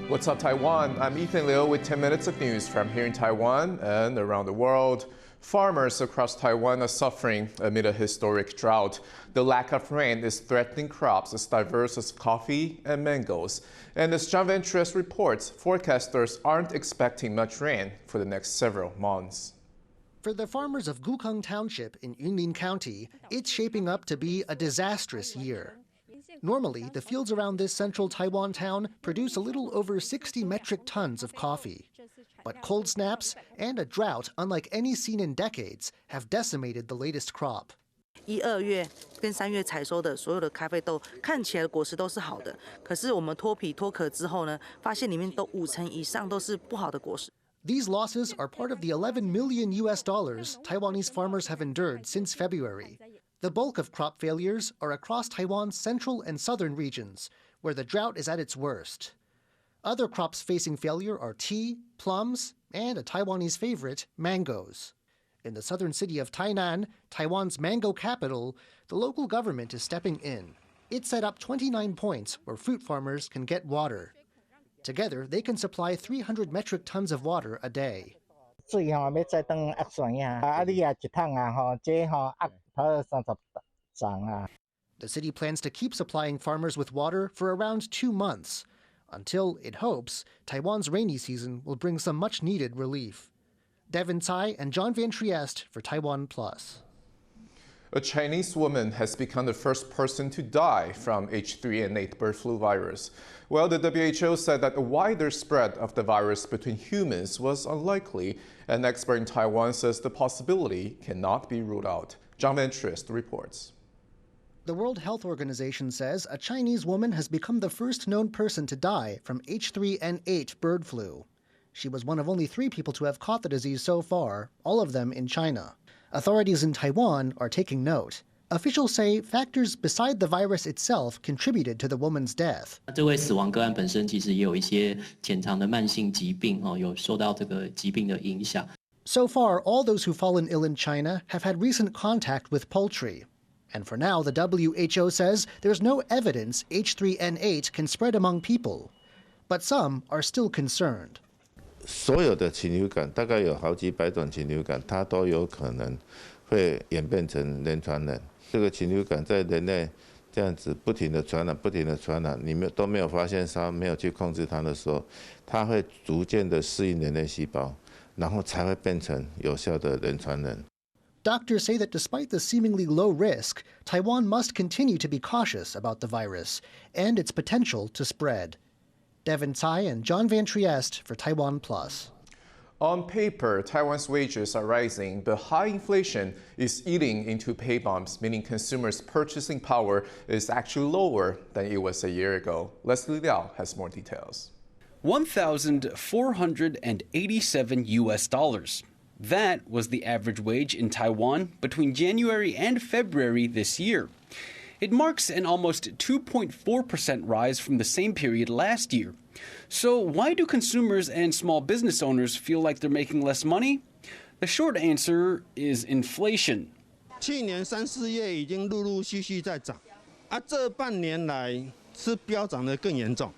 What's up, Taiwan? I'm Ethan Liu with 10 minutes of news from here in Taiwan and around the world. Farmers across Taiwan are suffering amid a historic drought. The lack of rain is threatening crops as diverse as coffee and mangoes. And as John Van Tres reports, forecasters aren't expecting much rain for the next several months. For the farmers of Gukeng Township in Yunlin County, it's shaping up to be a disastrous year. Normally, the fields around this central Taiwan town produce a little over 60 metric tons of coffee. But cold snaps and a drought unlike any seen in decades have decimated the latest crop. 1、2月跟3月采收的所有的咖啡豆看起来果实都是好的，可是我们脱皮脱壳之后呢，发现里面都50%以上都是不好的果实。 These losses are part of the $11 million Taiwanese farmers have endured since February. The bulk of crop failures are across Taiwan's central and southern regions, where the drought is at its worst. Other crops facing failure are tea, plums, and a Taiwanese favorite, mangoes. In the southern city of Tainan, Taiwan's mango capital, the local government is stepping in. It set up 29 points where fruit farmers can get water. Together, they can supply 300 metric tons of water a day. The city plans to keep supplying farmers with water for around 2 months, until it hopes Taiwan's rainy season will bring some much-needed relief. Devin Tsai and John Van Trieste for TaiwanPlus. A Chinese woman has become the first person to die from H3N8 bird flu virus. Well, the WHO said that a wider spread of the virus between humans was unlikely. An expert in Taiwan says the possibility cannot be ruled out. John Van Trieste reports. The World Health Organization says a Chinese woman has become the first known person to die from H3N8 bird flu. She was one of only 3 people to have caught the disease so far, all of them in China. Authorities in Taiwan are taking note. Officials say factors beside the virus itself contributed to the woman's death. 这位死亡个案本身其实也有一些潜藏的慢性疾病有受到这个疾病的影响。 So far, all those who've fallen ill in China have had recent contact with poultry. And for now, the WHO says there's no evidence H3N8 can spread among people. But some are still concerned. 所有的禽流感大概有好几百种禽流感，它都有可能会演变成人传人。这个禽流感在人类这样子不停的传染，你们都没有发现它，没有去控制它的时候，它会逐渐的适应人类细胞，然后才会变成有效的人传人。 Doctors say that despite the seemingly low risk, Taiwan must continue to be cautious about the virus and its potential to spread. Devin Tsai and John Van Trieste for TaiwanPlus. On paper, Taiwan's wages are rising, but high inflation is eating into pay bumps, meaning consumers' purchasing power is actually lower than it was a year ago. Leslie Liao has more details. $1,487. That was the average wage in Taiwan between January and February this year. It marks an almost 2.4% rise from the same period last year. So why do consumers and small business owners feel like they're making less money? The short answer is inflation. 去年3、4月已经陆陆续续在涨，这半年来是飙涨得更严重。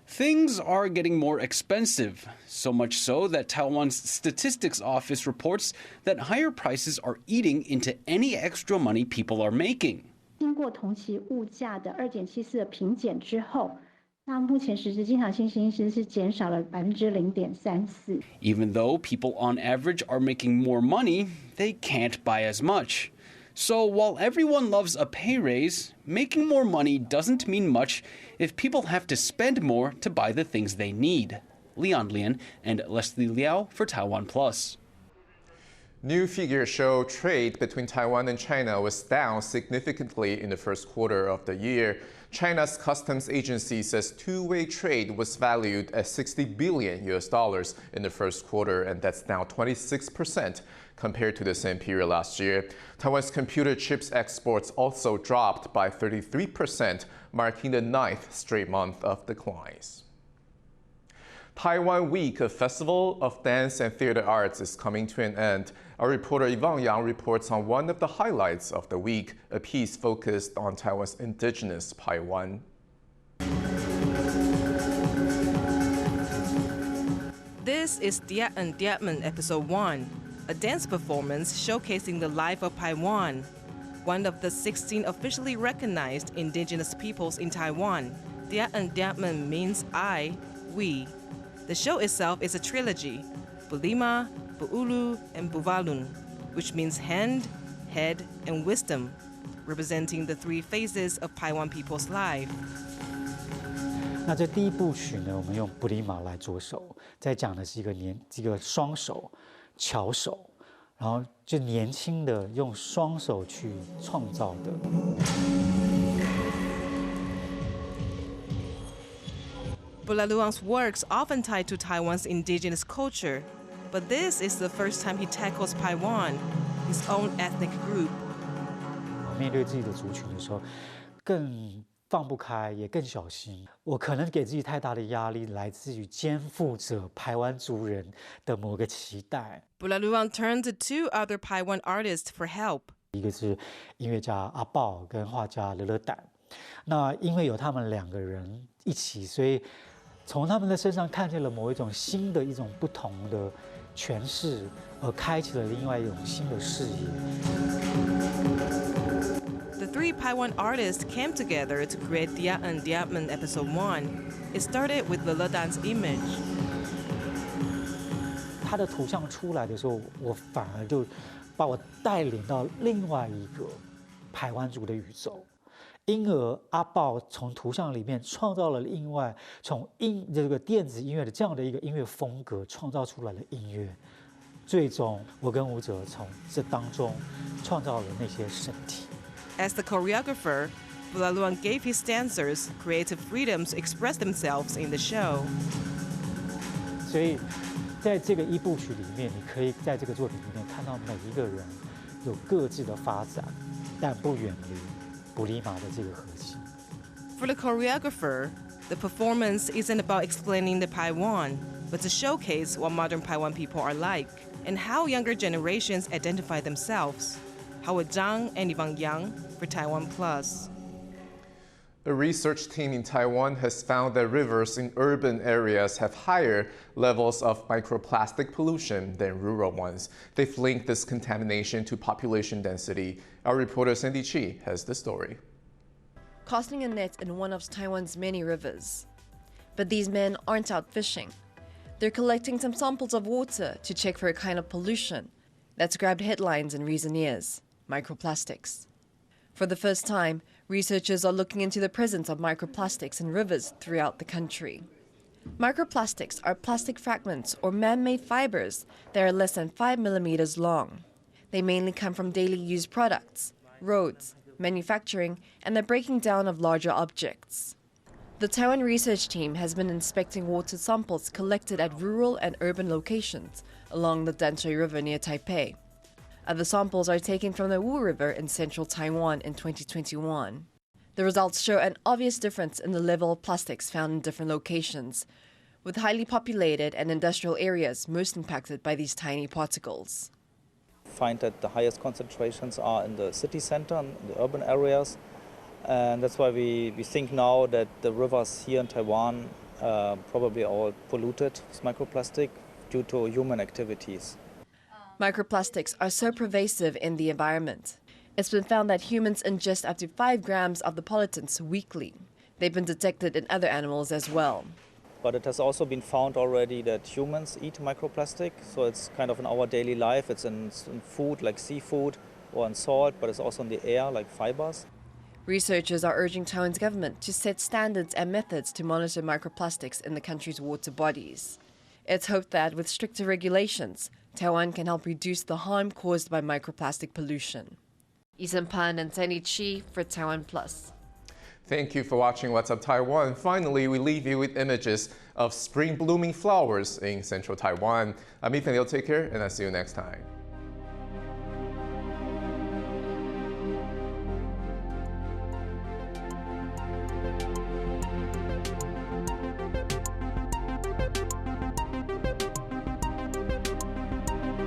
Things are getting more expensive, so much so that Taiwan's Statistics Office reports that higher prices are eating into any extra money people are making. 经过同期物价的2.74%的平减之后，那目前实质经常性薪资是减少了0.34%。Even though people on average are making more money, they can't buy as much. So while everyone loves a pay raise, making more money doesn't mean much if people have to spend more to buy the things they need. Leon Lian and Leslie Liao for TaiwanPlus. New figures show trade between Taiwan and China was down significantly in the first quarter of the year. China's customs agency says two-way trade was valued at $60 billion in the first quarter, and that's down 26% compared to the same period last year. Taiwan's computer chips exports also dropped by 33%, marking the 9th straight month of declines. Paiwan Week, a festival of dance and theater arts, is coming to an end. Our reporter Yvonne Yang reports on one of the highlights of the week, a piece focused on Taiwan's indigenous Paiwan. This is Drought Episode 1, a dance performance showcasing the life of Paiwan, one of the 16 officially recognized indigenous peoples in Taiwan. Drought means I, we. The show itself is a trilogy, Bulima, Bu'ulu, and Buvalun, which means hand, head, and wisdom, representing the three phases of Paiwan people's life. 那这第一部曲呢，我们用布里马来着手，在讲的是一个双手、巧手，然后就年轻的用双手去创造的。Bulaluang's works often tied to Taiwan's indigenous culture, but this is the first time he tackles Paiwan, his own ethnic group. 面对自己的族群的时候，更放不开，也更小心。我可能给自己太大的压力，来自于肩负着排湾族人的某个期待。Bulaluang turned to two other Paiwan artists for help. 一个是音乐家阿豹跟画家乐乐胆。那因为有他们两个人一起，所以从他们的身上看见了某一种新的一种不同的诠释，而开启了另外一种新的视野。The three Paiwan artists came together to create Drought Episode 1. It started with Leledan's image. 他的图像出来的时候，我反而就把我带领到另外一个排湾族的宇宙，因而阿豹从图像里面创造了另外从这个电子音乐的这样的一个音乐风格创造出来的音乐，最终我跟舞者从这当中创造了那些身体。As the choreographer, Bulaluang gave his dancers creative freedom to express themselves in the show. 所以，在这个一部曲里面，你可以在这个作品里面看到每一个人有各自的发展，但不远离布里马的这个核心。For the choreographer, the performance isn't about explaining the Paiwan, but to showcase what modern Paiwan people are like and how younger generations identify themselves. Howard Zhang and Yvonne Yang for TaiwanPlus. A research team in Taiwan has found that rivers in urban areas have higher levels of microplastic pollution than rural ones. They've linked this contamination to population density. Our reporter Cindy Chi has the story. Casting a net in one of Taiwan's many rivers. But these men aren't out fishing. They're collecting some samples of water to check for a kind of pollution that's grabbed headlines in recent years. Microplastics. For the first time, researchers are looking into the presence of microplastics in rivers throughout the country. Microplastics are plastic fragments or man-made fibers that are less than 5 millimeters long. They mainly come from daily use products, roads, manufacturing, and the breaking down of larger objects. The Taiwan research team has been inspecting water samples collected at rural and urban locations along the Danshui River near Taipei. Other samples are taken from the Wu River in central Taiwan in 2021. The results show an obvious difference in the level of plastics found in different locations, with highly populated and industrial areas most impacted by these tiny particles. Find that the highest concentrations are in the city center and the urban areas, and that's why we think now that the rivers here in Taiwan probably are all polluted with microplastic due to human activities. Microplastics are so pervasive in the environment. It's been found that humans ingest up to 5 grams of the pollutants weekly. They've been detected in other animals as well. But it has also been found already that humans eat microplastic, so it's kind of in our daily life. It's in food like seafood or in salt, but it's also in the air like fibers. Researchers are urging Taiwan's government to set standards and methods to monitor microplastics in the country's water bodies. It's hoped that with stricter regulations, Taiwan can help reduce the harm caused by microplastic pollution. Isan Pan and Sandy Chi for TaiwanPlus. Thank you for watching What's Up Taiwan. Finally, we leave you with images of spring blooming flowers in central Taiwan. I'm Ethan. Take care, and I'll see you next time.